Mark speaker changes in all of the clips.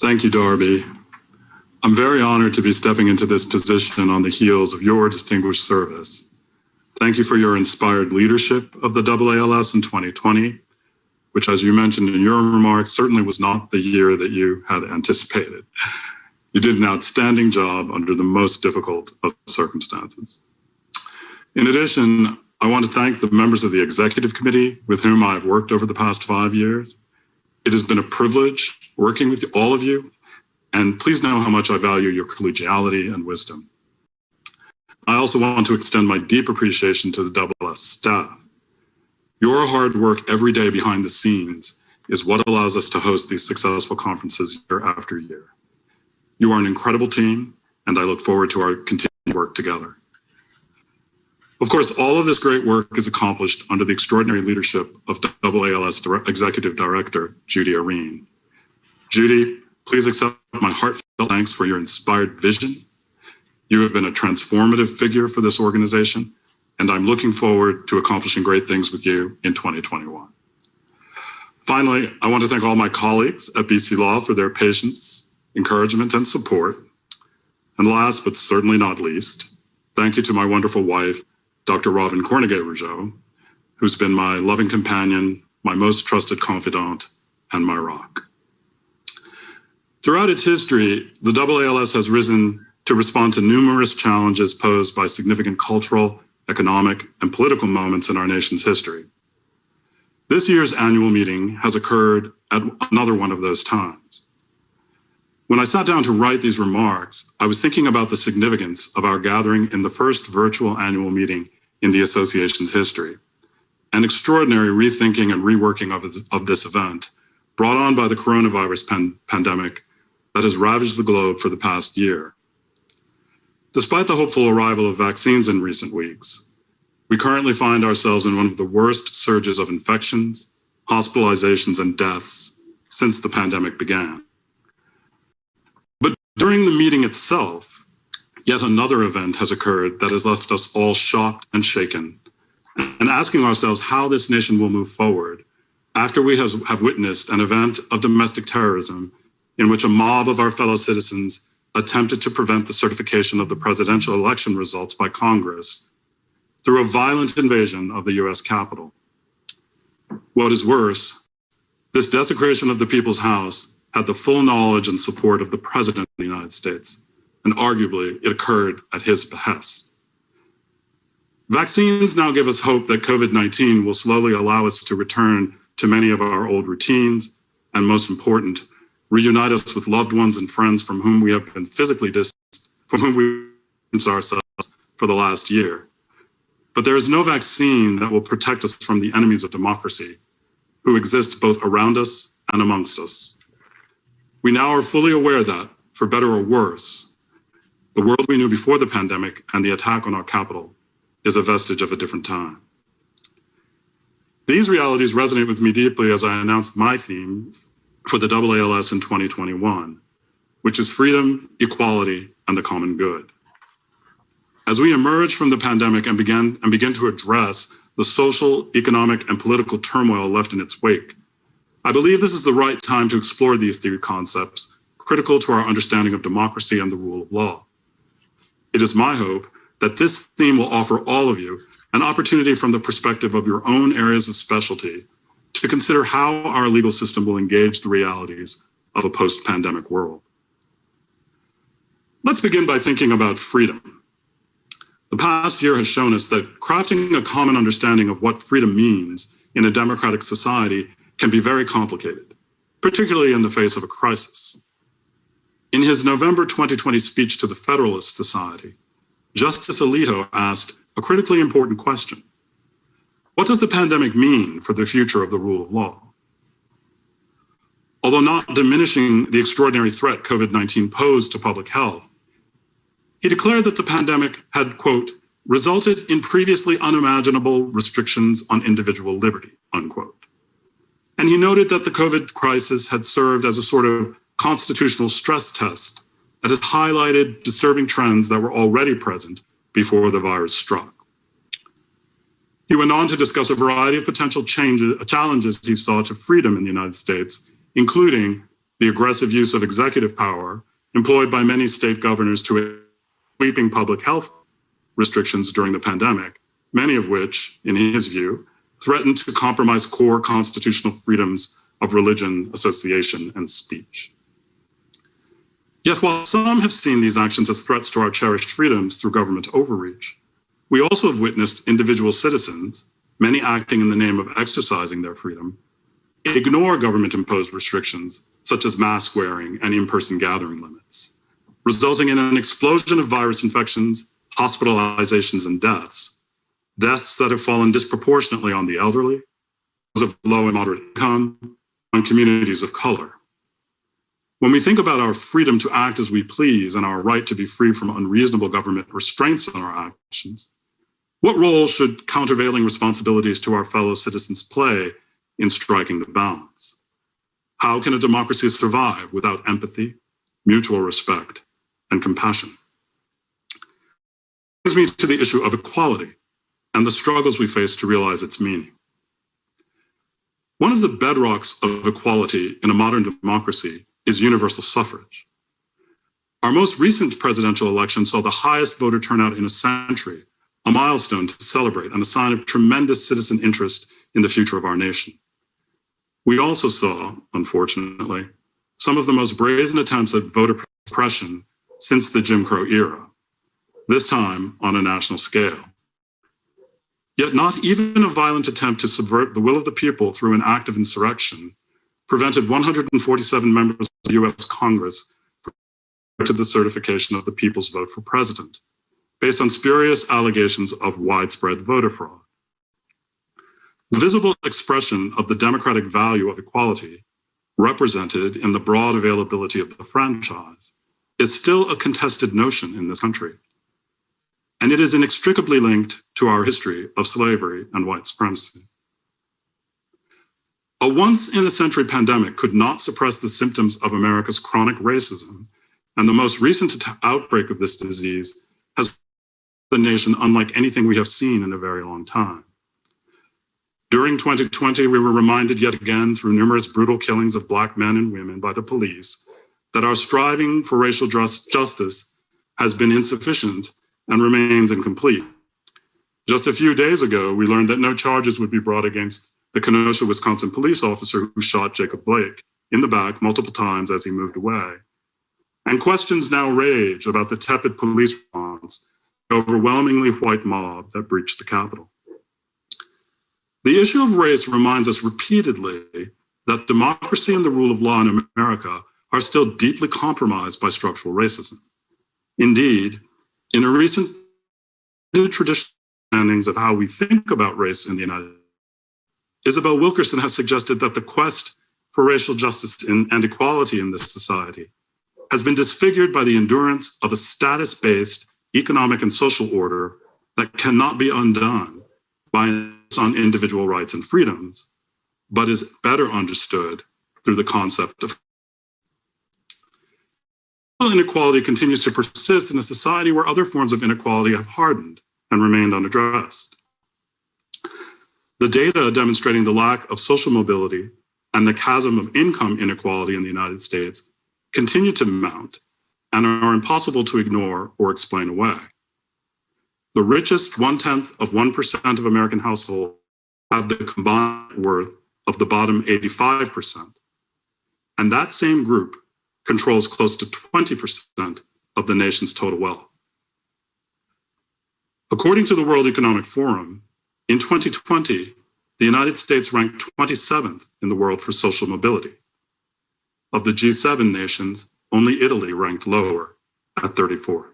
Speaker 1: Thank you, Darby. I'm very honored to be stepping into this position on the heels of your distinguished service. Thank you for your inspired leadership of the AALS in 2020, which, as you mentioned in your remarks, certainly was not the year that you had anticipated. You did an outstanding job under the most difficult of circumstances. In addition, I want to thank the members of the Executive Committee with whom I have worked over the past 5 years. It has been a privilege working with all of you, and please know how much I value your collegiality and wisdom. I also want to extend my deep appreciation to the AALS staff. Your hard work every day behind the scenes is what allows us to host these successful conferences year after year. You are an incredible team, and I look forward to our continued work together. Of course, all of this great work is accomplished under the extraordinary leadership of AALS Executive Director, Judy Areen. Judy, please accept my heartfelt thanks for your inspired vision. You have been a transformative figure for this organization, and I'm looking forward to accomplishing great things with you in 2021. Finally, I want to thank all my colleagues at BC Law for their patience, encouragement, and support. And last, but certainly not least, thank you to my wonderful wife, Dr. Robin Rougeau, who's been my loving companion, my most trusted confidant, and my rock. Throughout its history, the AALS has risen to respond to numerous challenges posed by significant cultural, economic, and political moments in our nation's history. This year's annual meeting has occurred at another one of those times. When I sat down to write these remarks, I was thinking about the significance of our gathering in the first virtual annual meeting in the association's history, an extraordinary rethinking and reworking of this event brought on by the coronavirus pandemic that has ravaged the globe for the past year. Despite the hopeful arrival of vaccines in recent weeks, we currently find ourselves in one of the worst surges of infections, hospitalizations, and deaths since the pandemic began. But during the meeting itself, yet another event has occurred that has left us all shocked and shaken, and asking ourselves how this nation will move forward after we have witnessed an event of domestic terrorism in which a mob of our fellow citizens attempted to prevent the certification of the presidential election results by Congress through a violent invasion of the US Capitol. What is worse, this desecration of the people's house had the full knowledge and support of the President of the United States, and arguably it occurred at his behest. Vaccines now give us hope that COVID-19 will slowly allow us to return to many of our old routines, and most important, reunite us with loved ones and friends from whom we have been physically distanced, from whom we distance ourselves for the last year. But there is no vaccine that will protect us from the enemies of democracy, who exist both around us and amongst us. We now are fully aware that, for better or worse, the world we knew before the pandemic and the attack on our capital is a vestige of a different time. These realities resonate with me deeply as I announced my theme for the AALS in 2021, which is freedom, equality, and the common good. As we emerge from the pandemic and begin to address the social, economic, and political turmoil left in its wake, I believe this is the right time to explore these three concepts, critical to our understanding of democracy and the rule of law. It is my hope that this theme will offer all of you an opportunity from the perspective of your own areas of specialty to consider how our legal system will engage the realities of a post-pandemic world. Let's begin by thinking about freedom. The past year has shown us that crafting a common understanding of what freedom means in a democratic society can be very complicated, particularly in the face of a crisis. In his November 2020 speech to the Federalist Society, Justice Alito asked a critically important question. What does the pandemic mean for the future of the rule of law? Although not diminishing the extraordinary threat COVID-19 posed to public health, he declared that the pandemic had, quote, resulted in previously unimaginable restrictions on individual liberty, unquote. And he noted that the COVID crisis had served as a sort of constitutional stress test that has highlighted disturbing trends that were already present before the virus struck. He went on to discuss a variety of potential challenges he saw to freedom in the United States, including the aggressive use of executive power employed by many state governors to sweeping public health restrictions during the pandemic, many of which, in his view, threatened to compromise core constitutional freedoms of religion, association, and speech. Yet while some have seen these actions as threats to our cherished freedoms through government overreach, we also have witnessed individual citizens, many acting in the name of exercising their freedom, ignore government-imposed restrictions such as mask wearing and in-person gathering limits, resulting in an explosion of virus infections, hospitalizations, and deaths that have fallen disproportionately on the elderly, those of low and moderate income, and communities of color. When we think about our freedom to act as we please and our right to be free from unreasonable government restraints on our actions, what role should countervailing responsibilities to our fellow citizens play in striking the balance? How can a democracy survive without empathy, mutual respect, and compassion? This brings me to the issue of equality and the struggles we face to realize its meaning. One of the bedrocks of equality in a modern democracy is universal suffrage. Our most recent presidential election saw the highest voter turnout in a century, a milestone to celebrate and a sign of tremendous citizen interest in the future of our nation. We also saw, unfortunately, some of the most brazen attempts at voter suppression since the Jim Crow era, this time on a national scale. Yet not even a violent attempt to subvert the will of the people through an act of insurrection prevented 147 members of the US Congress to the certification of the people's vote for president, based on spurious allegations of widespread voter fraud. The visible expression of the democratic value of equality, represented in the broad availability of the franchise, is still a contested notion in this country. And it is inextricably linked to our history of slavery and white supremacy. A once-in-a-century pandemic could not suppress the symptoms of America's chronic racism, and the most recent outbreak of this disease has the nation unlike anything we have seen in a very long time. During 2020, we were reminded yet again through numerous brutal killings of Black men and women by the police that our striving for racial justice has been insufficient and remains incomplete. Just a few days ago, we learned that no charges would be brought against the Kenosha, Wisconsin police officer who shot Jacob Blake in the back multiple times as he moved away. And questions now rage about the tepid police response to the overwhelmingly white mob that breached the Capitol. The issue of race reminds us repeatedly that democracy and the rule of law in America are still deeply compromised by structural racism. Indeed, in a recent traditional understandings of how we think about race in the United States, Isabel Wilkerson has suggested that the quest for racial justice and equality in this society has been disfigured by the endurance of a status-based economic and social order that cannot be undone by on individual rights and freedoms, but is better understood through the concept of inequality continues to persist in a society where other forms of inequality have hardened and remained unaddressed. The data demonstrating the lack of social mobility and the chasm of income inequality in the United States continue to mount and are impossible to ignore or explain away. The richest 0.1% of American households have the combined worth of the bottom 85%. And that same group controls close to 20% of the nation's total wealth. According to the World Economic Forum, in 2020, the United States ranked 27th in the world for social mobility. Of the G7 nations, only Italy ranked lower at 34.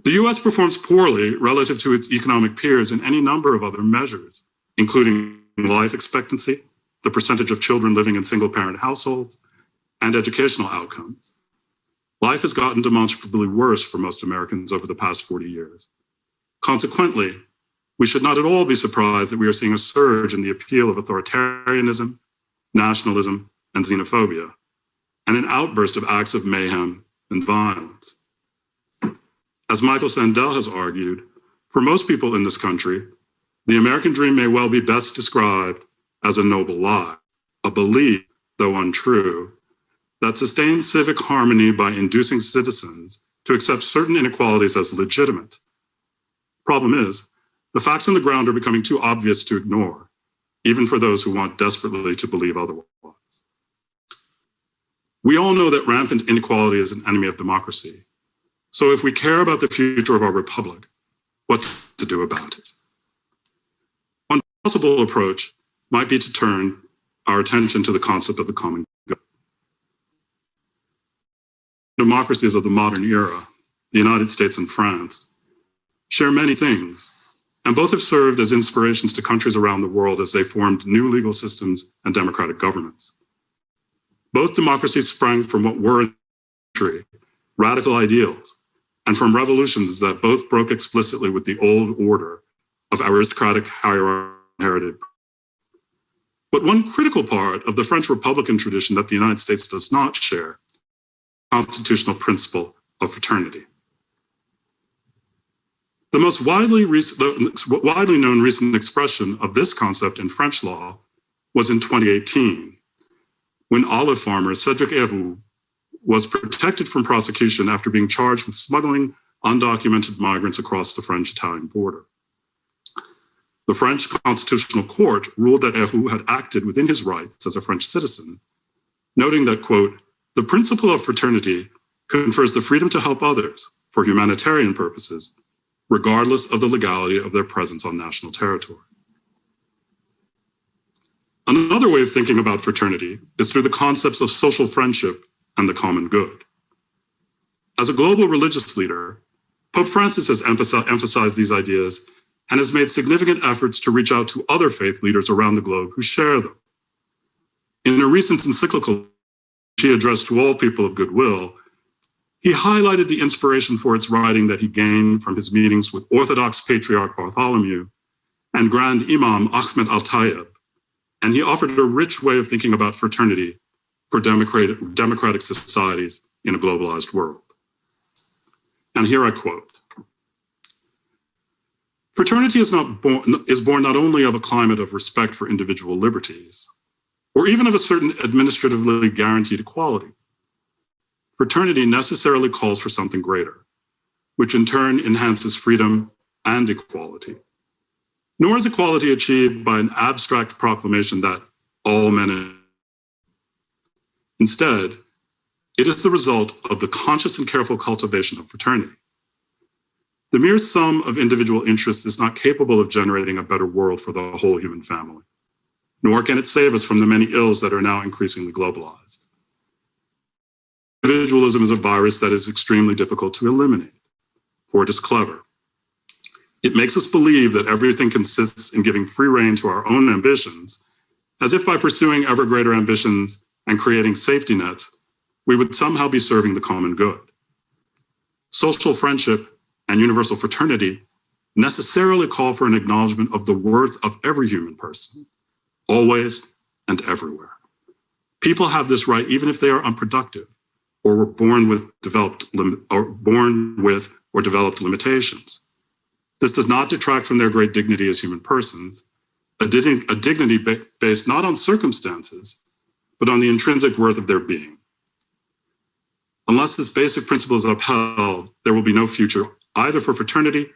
Speaker 1: The US performs poorly relative to its economic peers in any number of other measures, including life expectancy, the percentage of children living in single-parent households, and educational outcomes. Life has gotten demonstrably worse for most Americans over the past 40 years. Consequently, we should not at all be surprised that we are seeing a surge in the appeal of authoritarianism, nationalism, and xenophobia, and an outburst of acts of mayhem and violence. As Michael Sandel has argued, for most people in this country, the American dream may well be best described as a noble lie. a belief, though untrue, that sustains civic harmony by inducing citizens to accept certain inequalities as legitimate. Problem is, the facts on the ground are becoming too obvious to ignore, even for those who want desperately to believe otherwise. We all know that rampant inequality is an enemy of democracy. So if we care about the future of our republic, what to do about it? One possible approach might be to turn our attention to the concept of the common good. Democracies of the modern era, the United States and France, share many things, and both have served as inspirations to countries around the world as they formed new legal systems and democratic governments. Both democracies sprang from what were in history radical ideals, and from revolutions that both broke explicitly with the old order of aristocratic hierarchy inherited. But one critical part of the French Republican tradition that the United States does not share, the constitutional principle of fraternity. The most widely known recent expression of this concept in French law was in 2018, when olive farmer Cédric Héroux was protected from prosecution after being charged with smuggling undocumented migrants across the French-Italian border. The French Constitutional Court ruled that Héroux had acted within his rights as a French citizen, noting that, quote, the principle of fraternity confers the freedom to help others for humanitarian purposes, regardless of the legality of their presence on national territory. Another way of thinking about fraternity is through the concepts of social friendship and the common good. As a global religious leader, Pope Francis has emphasized these ideas and has made significant efforts to reach out to other faith leaders around the globe who share them. In a recent encyclical he addressed to all people of goodwill, he highlighted the inspiration for its writing that he gained from his meetings with Orthodox Patriarch Bartholomew and Grand Imam Ahmed Al-Tayyib, and he offered a rich way of thinking about fraternity for democratic societies in a globalized world. And here I quote, fraternity is born not only of a climate of respect for individual liberties, or even of a certain administratively guaranteed equality. Fraternity necessarily calls for something greater, which in turn enhances freedom and equality. Nor is equality achieved by an abstract proclamation that all men. Instead, it is the result of the conscious and careful cultivation of fraternity. The mere sum of individual interests is not capable of generating a better world for the whole human family, nor can it save us from the many ills that are now increasingly globalized. Individualism is a virus that is extremely difficult to eliminate, for it is clever. It makes us believe that everything consists in giving free rein to our own ambitions, as if by pursuing ever greater ambitions and creating safety nets, we would somehow be serving the common good. Social friendship and universal fraternity necessarily call for an acknowledgement of the worth of every human person, always and everywhere. People have this right even if they are unproductive or were born with or developed limitations. This does not detract from their great dignity as human persons, a dignity based not on circumstances, but on the intrinsic worth of their being. Unless this basic principle is upheld, there will be no future either for fraternity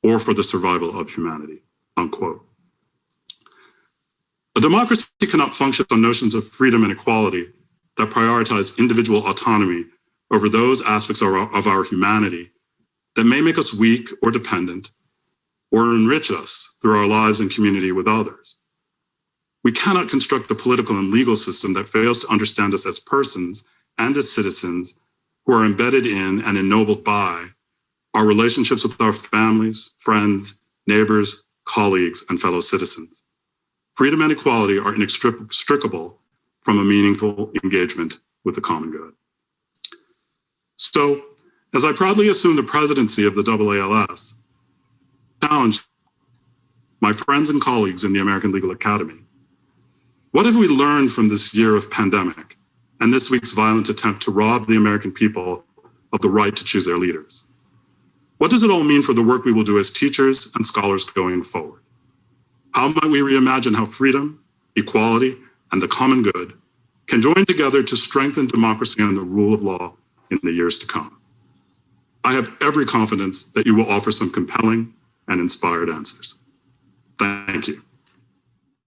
Speaker 1: or for the survival of humanity, unquote. A democracy cannot function on notions of freedom and equality that prioritize individual autonomy over those aspects of our humanity that may make us weak or dependent or enrich us through our lives and community with others. We cannot construct a political and legal system that fails to understand us as persons and as citizens who are embedded in and ennobled by our relationships with our families, friends, neighbors, colleagues, and fellow citizens. Freedom and equality are inextricable from a meaningful engagement with the common good. So, as I proudly assume the presidency of the AALS, challenge my friends and colleagues in the American Legal Academy. What have we learned from this year of pandemic and this week's violent attempt to rob the American people of the right to choose their leaders? What does it all mean for the work we will do as teachers and scholars going forward? How might we reimagine how freedom, equality, and the common good can join together to strengthen democracy and the rule of law in the years to come. I have every confidence that you will offer some compelling and inspired answers. Thank you.